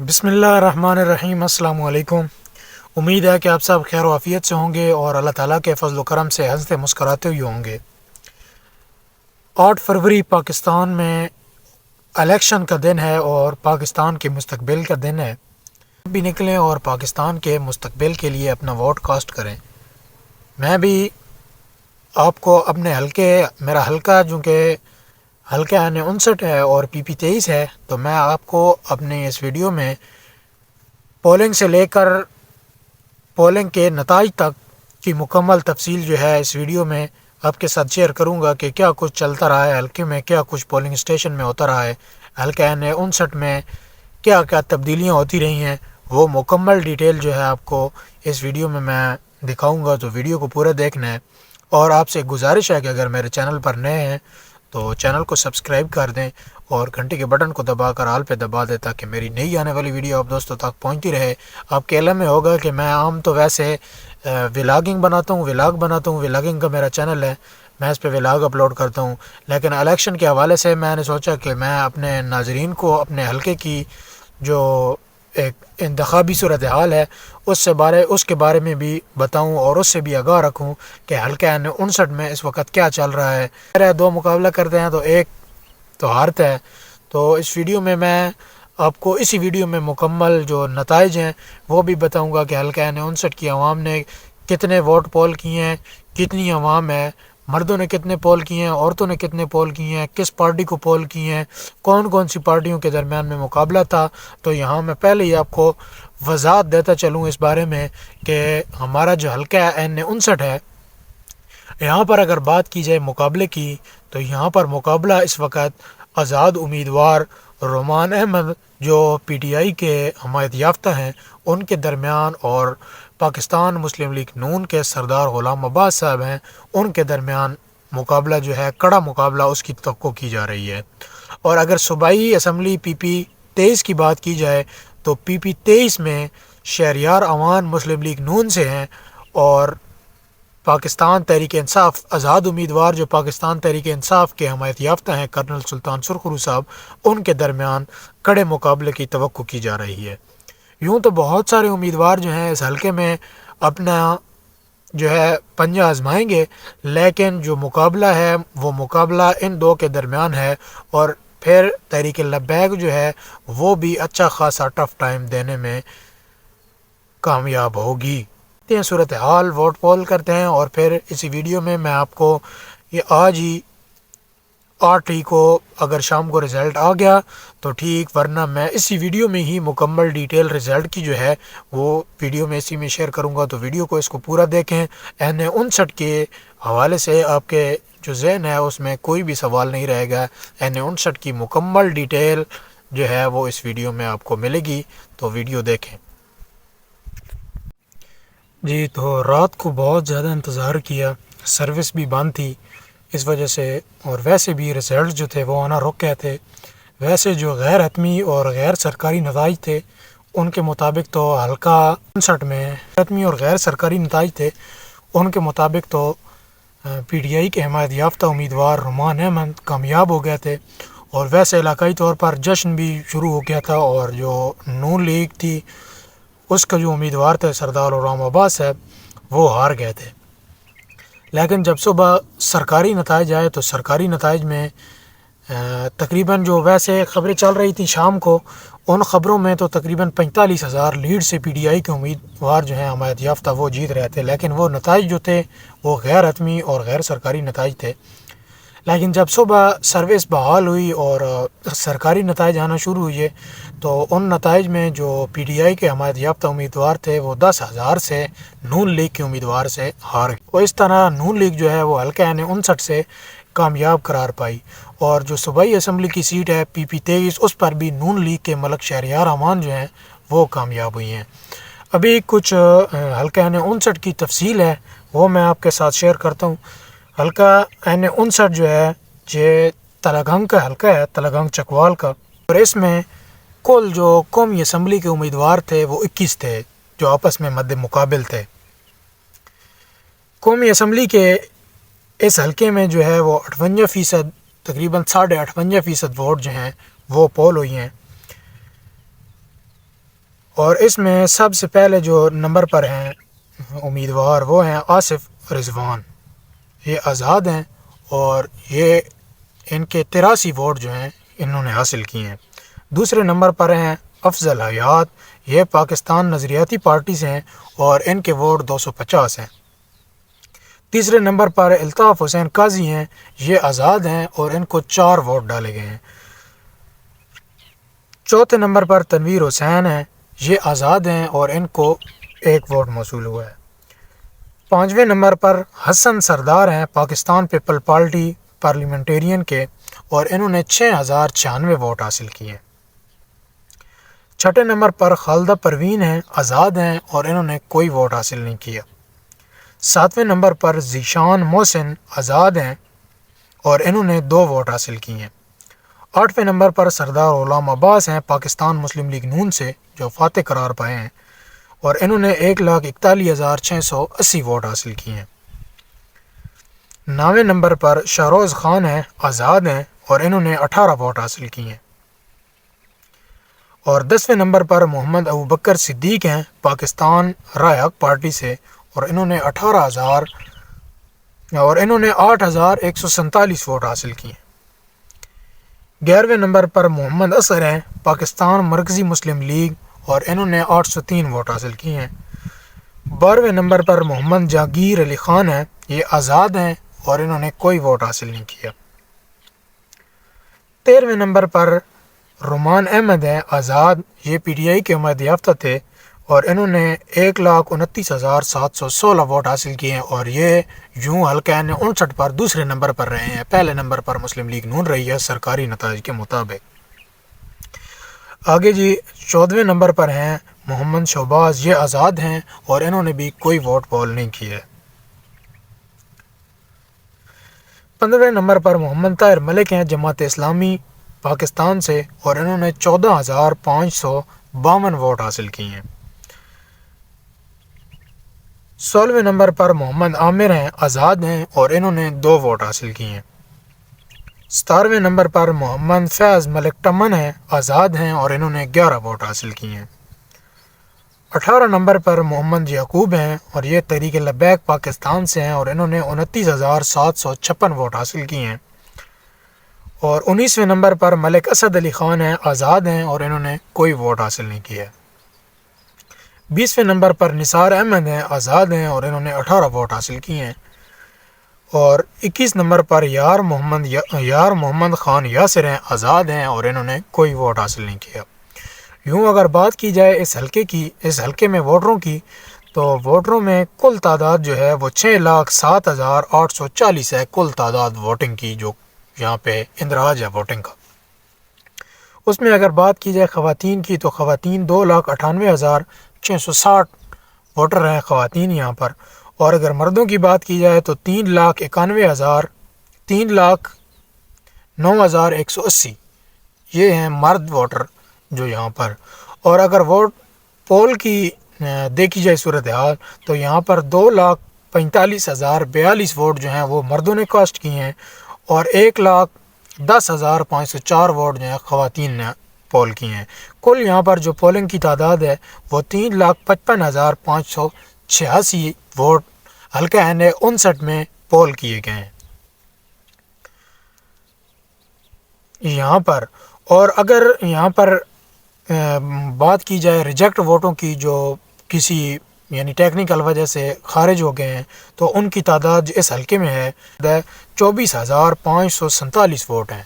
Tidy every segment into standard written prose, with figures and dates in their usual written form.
بسم اللہ الرحمن الرحیم۔ السلام علیکم۔ امید ہے کہ آپ سب خیر و عافیت سے ہوں گے اور اللہ تعالیٰ کے فضل و کرم سے ہنستے مسکراتے ہوئے ہوں گے۔ 8 فروری پاکستان میں الیکشن کا دن ہے اور پاکستان کے مستقبل کا دن ہے۔ بھی نکلیں اور پاکستان کے مستقبل کے لیے اپنا ووٹ کاسٹ کریں۔ میں بھی آپ کو اپنے میرا حلقہ جو کہ حلقہ 59 ہے اور پی پی 23 ہے، تو میں آپ کو اپنے اس ویڈیو میں پولنگ سے لے کر پولنگ کے نتائج تک کی مکمل تفصیل جو ہے اس ویڈیو میں آپ کے ساتھ شیئر کروں گا کہ کیا کچھ چلتا رہا ہے حلقے میں، کیا کچھ پولنگ اسٹیشن میں ہوتا رہا ہے، حلقہ 59 میں کیا کیا تبدیلیاں ہوتی رہی ہیں، وہ مکمل ڈیٹیل جو ہے آپ کو اس ویڈیو میں دکھاؤں گا۔ تو ویڈیو کو پورا دیکھنا ہے اور آپ سے گزارش ہے کہ اگر میرے چینل پر نئے ہیں تو چینل کو سبسکرائب کر دیں اور گھنٹی کے بٹن کو دبا کر آل پہ دبا دیں تاکہ میری نئی آنے والی ویڈیو آپ دوستوں تک پہنچتی رہے۔ آپ کے علم میں ہوگا کہ میں عام تو ویسے ولاگنگ بناتا ہوں، ولاگنگ کا میرا چینل ہے، میں اس پہ ولاگ اپلوڈ کرتا ہوں، لیکن الیکشن کے حوالے سے میں نے سوچا کہ میں اپنے ناظرین کو اپنے حلقے کی جو ایک انتخابی صورتحال ہے اس کے بارے میں بھی بتاؤں اور اس سے بھی آگاہ رکھوں کہ حلقہ 59 میں اس وقت کیا چل رہا ہے۔ 2 مقابلہ کرتے ہیں تو ایک تو ہارتا ہے، تو اس ویڈیو میں آپ کو اسی ویڈیو میں مکمل جو نتائج ہیں وہ بھی بتاؤں گا کہ حلقہ 59 کی عوام نے کتنے ووٹ پول کیے ہیں، کتنی عوام ہے، مردوں نے کتنے پول کیے ہیں، عورتوں نے کتنے پول کیے ہیں، کس پارٹی کو پول کیے ہیں، کون کون سی پارٹیوں کے درمیان میں مقابلہ تھا۔ تو یہاں میں پہلے ہی آپ کو وضاحت دیتا چلوں اس بارے میں کہ ہمارا جو حلقہ 59 ہے، یہاں پر اگر بات کی جائے مقابلے کی تو یہاں پر مقابلہ اس وقت آزاد امیدوار رومان احمد جو پی ٹی آئی کے حمایت یافتہ ہیں ان کے درمیان اور پاکستان مسلم لیگ نون کے سردار غلام عباس صاحب ہیں، ان کے درمیان مقابلہ جو ہے کڑا مقابلہ اس کی توقع کی جا رہی ہے۔ اور اگر صوبائی اسمبلی پی پی 23 کی بات کی جائے تو پی پی 23 میں شہریار عوان مسلم لیگ نون سے ہیں اور پاکستان تحریک انصاف آزاد امیدوار جو پاکستان تحریک انصاف کے حمایت یافتہ ہیں کرنل سلطان سرخرو صاحب، ان کے درمیان کڑے مقابلے کی توقع کی جا رہی ہے۔ یوں تو بہت سارے امیدوار جو ہیں اس حلقے میں اپنا جو ہے پنجہ آزمائیں گے، لیکن جو مقابلہ ہے وہ مقابلہ ان دو کے درمیان ہے اور پھر تحریک لبیک جو ہے وہ بھی اچھا خاصا ٹف ٹائم دینے میں کامیاب ہوگی۔ صورتحال ووٹ پول کرتے ہیں اور پھر اسی ویڈیو میں آپ کو یہ آج ہی 8 کو اگر شام کو رزلٹ آ گیا تو ٹھیک، ورنہ میں اسی ویڈیو میں ہی مکمل ڈیٹیل رزلٹ کی جو ہے وہ ویڈیو میں اسی میں شیئر کروں گا۔ تو ویڈیو کو اس کو پورا دیکھیں۔ 59 کے حوالے سے آپ کے جو ذہن ہے اس میں کوئی بھی سوال نہیں رہے گا۔ 59 کی مکمل ڈیٹیل جو ہے وہ اس ویڈیو میں آپ کو ملے گی، تو ویڈیو دیکھیں۔ جی، تو رات کو بہت زیادہ انتظار کیا، سروس بھی بند تھی اس وجہ سے، اور ویسے بھی رزلٹ جو تھے وہ آنا رک گئے تھے۔ ویسے جو غیر حتمی اور غیر سرکاری نتائج تھے ان کے مطابق تو حلقہ 59 میں حتمی اور غیر سرکاری نتائج تھے، ان کے مطابق تو پی ٹی آئی کے حمایت یافتہ امیدوار رومان احمد کامیاب ہو گئے تھے، اور ویسے علاقائی طور پر جشن بھی شروع ہو گیا تھا، اور جو نون لیگ تھی اس کا جو امیدوار تھے سردار غلام عباس صاحب وہ ہار گئے تھے۔ لیکن جب صبح سرکاری نتائج آئے تو سرکاری نتائج میں تقریباً جو ویسے خبریں چل رہی تھیں شام کو، ان خبروں میں تو تقریباً 45,000 لیڈ سے پی ڈی آئی کے امیدوار جو ہیں حمایت یافتہ وہ جیت رہے تھے، لیکن وہ نتائج جو تھے وہ غیر حتمی اور غیر سرکاری نتائج تھے۔ لیکن جب صبح سروس بحال ہوئی اور سرکاری نتائج آنا شروع ہوئے تو ان نتائج میں جو پی ٹی آئی کے حمایت یافتہ امیدوار تھے وہ 10,000 سے نون لیگ کے امیدوار سے ہار گئے، اور اس طرح نون لیگ جو ہے وہ حلقہ 59 سے کامیاب قرار پائی، اور جو صوبائی اسمبلی کی سیٹ ہے پی پی 23 اس پر بھی نون لیگ کے ملک شہریار عوان جو ہیں وہ کامیاب ہوئی ہیں۔ ابھی کچھ حلقہ 59 کی تفصیل ہے وہ میں آپ کے ساتھ شیئر کرتا ہوں۔ حلقہ 59 جو ہے یہ تلگنگ کا حلقہ ہے، تلگنگ چکوال کا، اور اس میں کل جو قومی اسمبلی کے امیدوار تھے وہ 21 تھے جو آپس میں مد مقابل تھے۔ قومی اسمبلی کے اس حلقے میں جو ہے وہ 58%، تقریباً 58.5% ووٹ جو ہیں وہ پول ہوئی ہیں۔ اور اس میں سب سے پہلے جو نمبر پر ہیں امیدوار وہ ہیں آصف رضوان، یہ آزاد ہیں اور یہ ان کے 83 ووٹ جو ہیں انہوں نے حاصل کیے ہیں۔ دوسرے نمبر پر ہیں افضل حیات، یہ پاکستان نظریاتی پارٹی سے ہیں اور ان کے ووٹ 250 ہیں۔ تیسرے نمبر پر الطاف حسین قاضی ہیں، یہ آزاد ہیں اور ان کو 4 ووٹ ڈالے گئے ہیں۔ چوتھے نمبر پر تنویر حسین ہیں، یہ آزاد ہیں اور ان کو 1 ووٹ موصول ہوا ہے۔ پانچویں نمبر پر حسن سردار ہیں، پاکستان پیپل پارٹی پارلیمنٹیرین کے، اور انہوں نے 6096 ووٹ حاصل کیے ہیں۔ چھٹے نمبر پر خالدہ پروین ہیں، آزاد ہیں اور انہوں نے کوئی ووٹ حاصل نہیں کیا۔ ساتویں نمبر پر ذیشان محسن آزاد ہیں اور انہوں نے 2 ووٹ حاصل کیے ہیں۔ آٹھویں نمبر پر سردار غلام عباس ہیں، پاکستان مسلم لیگ نون سے، جو فاتح قرار پائے ہیں اور انہوں نے 1,41,680 ووٹ حاصل کیے ہیں۔ 9ویں نمبر پر شہروز خان ہیں، آزاد ہیں اور انہوں نے 18 ووٹ حاصل کیے ہیں۔ اور 10ویں نمبر پر محمد ابوبکر صدیق ہیں، پاکستان رائے حق پارٹی سے، اور انہوں نے 8,147 ووٹ حاصل کیے ہیں۔ 11ویں نمبر پر محمد اصغر ہیں، پاکستان مرکزی مسلم لیگ، اور انہوں نے 803 ووٹ حاصل کیے ہیں۔ 12ویں نمبر پر محمد جہانگیر علی خان ہیں، یہ آزاد ہیں اور انہوں نے کوئی ووٹ حاصل نہیں کیا۔ 13ویں نمبر پر رومان احمد ہیں، آزاد، یہ پی ٹی آئی کے حمایت یافتہ تھے اور انہوں نے 1,29,716 ووٹ حاصل کیے ہیں، اور یہ یوں حلقہ 59 پر دوسرے نمبر پر رہے ہیں۔ پہلے نمبر پر مسلم لیگ نون رہی ہے سرکاری نتائج کے مطابق۔ آگے جی 14ویں نمبر پر ہیں محمد شہباز، یہ آزاد ہیں اور انہوں نے بھی کوئی ووٹ پول نہیں کیا ہے۔ 15ویں نمبر پر محمد طاہر ملک ہیں، جماعت اسلامی پاکستان سے، اور انہوں نے 14,552 ووٹ حاصل کیے ہیں۔ 16ویں نمبر پر محمد عامر ہیں، آزاد ہیں اور انہوں نے 2 ووٹ حاصل کیے ہیں۔ 17ویں نمبر پر محمد فیض ملک ٹمن ہیں، آزاد ہیں اور انہوں نے 11 ووٹ حاصل کیے ہیں۔ 18 نمبر پر محمد یعقوب ہیں اور یہ تحریک لبیک پاکستان سے ہیں اور انہوں نے 29,756 ووٹ حاصل کیے ہیں۔ اور 19ویں نمبر پر ملک اسد علی خان ہیں، آزاد ہیں اور انہوں نے کوئی ووٹ حاصل نہیں کیا۔ 20ویں نمبر پر نثار احمد ہیں، آزاد ہیں اور انہوں نے 18 ووٹ حاصل کیے ہیں۔ اور 21 نمبر پر یار محمد خان یاسر ہیں، آزاد ہیں اور انہوں نے کوئی ووٹ حاصل نہیں کیا۔ یوں اگر بات کی جائے اس حلقے میں ووٹروں کی، تو ووٹروں میں کل تعداد جو ہے وہ 6,07,840 ہے، کل تعداد ووٹنگ کی جو یہاں پہ اندراج ہے ووٹنگ کا۔ اس میں اگر بات کی جائے خواتین کی، تو خواتین 2,98,660 ووٹر ہیں خواتین یہاں پر، اور اگر مردوں کی بات کی جائے تو 3,09,180 یہ ہیں مرد ووٹر جو یہاں پر۔ اور اگر ووٹ پول کی دیکھی جائے صورتحال، تو یہاں پر 2,45,042 ووٹ جو ہیں وہ مردوں نے کاسٹ کی ہیں، اور 1,10,504 ووٹ جو ہیں خواتین نے پول کی ہیں۔ کل یہاں پر جو پولنگ کی تعداد ہے وہ 3,55,586 ووٹ حلقہ N59 میں پول کیے گئے ہیں یہاں پر۔ اور اگر یہاں پر بات کی جائے ریجیکٹ ووٹوں کی جو کسی یعنی ٹیکنیکل وجہ سے خارج ہو گئے ہیں، تو ان کی تعداد اس حلقے میں ہے 24,547 ووٹ ہیں۔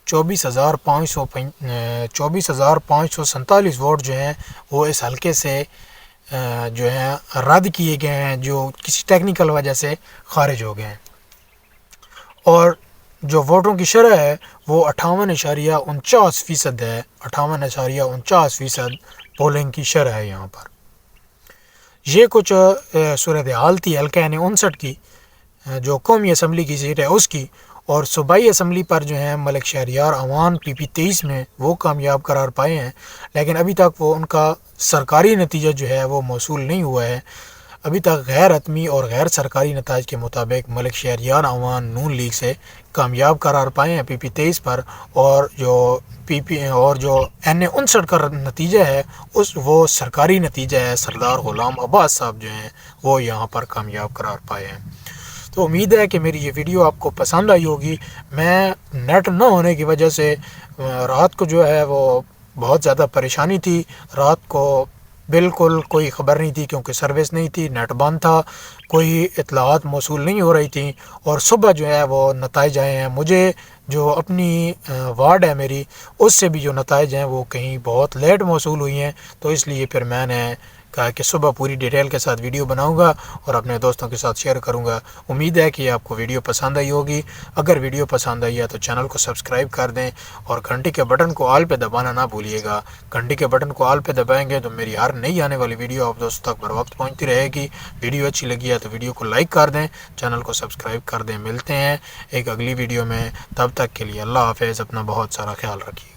24,547 ووٹ جو ہیں وہ اس حلقے سے جو ہیں رد کیے گئے ہیں، جو کسی ٹیکنیکل وجہ سے خارج ہو گئے ہیں۔ اور جو ووٹوں کی شرح ہے وہ 58.49% ہے، 58.49% پولنگ کی شرح ہے یہاں پر۔ یہ کچھ صورتحال تھی حلقہ N59 کی، جو قومی اسمبلی کی سیٹ ہے اس کی۔ اور صوبائی اسمبلی پر جو ہیں ملک شہریار اعوان PP23 میں وہ کامیاب قرار پائے ہیں، لیکن ابھی تک وہ ان کا سرکاری نتیجہ جو ہے وہ موصول نہیں ہوا ہے۔ ابھی تک غیر حتمی اور غیر سرکاری نتائج کے مطابق ملک شہریار عوام نون لیگ سے کامیاب قرار پائے ہیں PP 23 پر، اور جو NA 59 کا نتیجہ ہے وہ سرکاری نتیجہ ہے۔ سردار غلام عباس صاحب جو ہیں وہ یہاں پر کامیاب قرار پائے ہیں۔ تو امید ہے کہ میری یہ ویڈیو آپ کو پسند آئی ہوگی۔ میں نیٹ نہ ہونے کی وجہ سے رات کو جو ہے وہ بہت زیادہ پریشانی تھی، رات کو بالکل کوئی خبر نہیں تھی کیونکہ سروس نہیں تھی، نیٹ بند تھا، کوئی اطلاعات موصول نہیں ہو رہی تھیں، اور صبح جو ہے وہ نتائج آئے ہیں۔ مجھے جو اپنی وارڈ ہے میری، اس سے بھی جو نتائج ہیں وہ کہیں بہت لیٹ موصول ہوئی ہیں، تو اس لیے پھر میں نے کہا کہ صبح پوری ڈیٹیل کے ساتھ ویڈیو بناؤں گا اور اپنے دوستوں کے ساتھ شیئر کروں گا۔ امید ہے کہ آپ کو ویڈیو پسند آئی ہوگی۔ اگر ویڈیو پسند آئی ہے تو چینل کو سبسکرائب کر دیں اور گھنٹی کے بٹن کو آل پہ دبانا نہ بھولیے گا۔ گھنٹی کے بٹن کو آل پہ دبائیں گے تو میری ہر نئی آنے والی ویڈیو آپ دوستوں تک بر وقت پہنچتی رہے گی۔ ویڈیو اچھی لگی ہے تو ویڈیو کو لائک کر دیں، چینل کو سبسکرائب کر دیں۔ ملتے ہیں ایک اگلی ویڈیو میں، تب تک کے لیے اللہ حافظ، اپنا بہت سارا خیال رکھیے۔